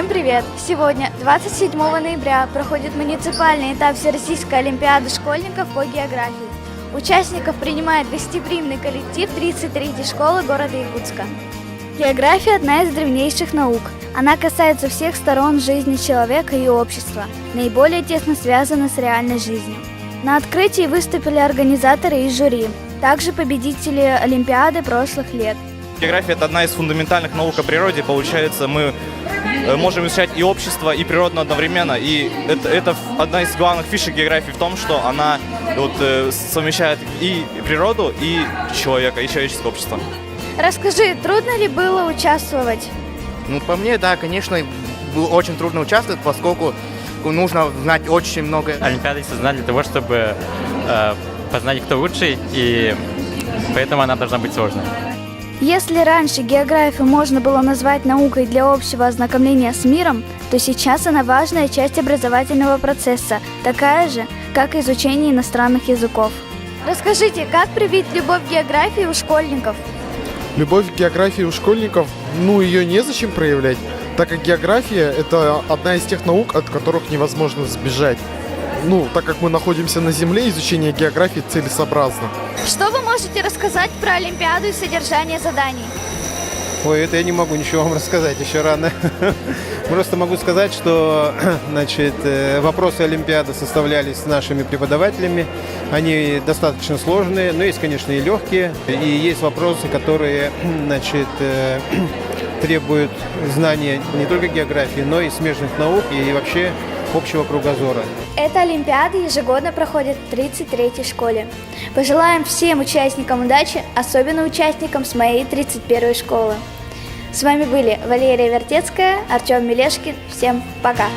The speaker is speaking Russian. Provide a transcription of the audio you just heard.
Всем привет! Сегодня, 27 ноября, проходит муниципальный этап Всероссийской олимпиады школьников по географии. Участников принимает гостеприимный коллектив 33-й школы города Якутска. География – одна из древнейших наук. Она касается всех сторон жизни человека и общества, наиболее тесно связана с реальной жизнью. На открытии выступили организаторы и жюри, также победители Олимпиады прошлых лет. География – это одна из фундаментальных наук о природе. Получается, мы можем изучать и общество, и природу одновременно. И это одна из главных фишек географии в том, что она совмещает и природу, и человека, и человеческое общество. Расскажи, трудно ли было участвовать? По мне, да, конечно, было очень трудно участвовать, поскольку нужно знать очень много. Олимпиады созданы для того, чтобы познать, кто лучший, и поэтому она должна быть сложной. Если раньше географию можно было назвать наукой для общего ознакомления с миром, то сейчас она важная часть образовательного процесса, такая же, как и изучение иностранных языков. Расскажите, как привить любовь к географии у школьников? Любовь к географии у школьников, ее незачем проявлять, так как география – это одна из тех наук, от которых невозможно сбежать. Так как мы находимся на Земле, изучение географии целесообразно. Что вы можете рассказать про Олимпиаду и содержание заданий? Ой, это я не могу ничего вам рассказать, еще рано. Просто могу сказать, что вопросы Олимпиады составлялись нашими преподавателями. Они достаточно сложные, но есть, конечно, и легкие. И есть вопросы, которые требуют знания не только географии, но и смежных наук и вообще общего кругозора. Эта Олимпиада ежегодно проходит в 33-й школе. Пожелаем всем участникам удачи, особенно участникам с моей 31-й школы. С вами были Валерия Вертецкая, Артем Мелешкин. Всем пока!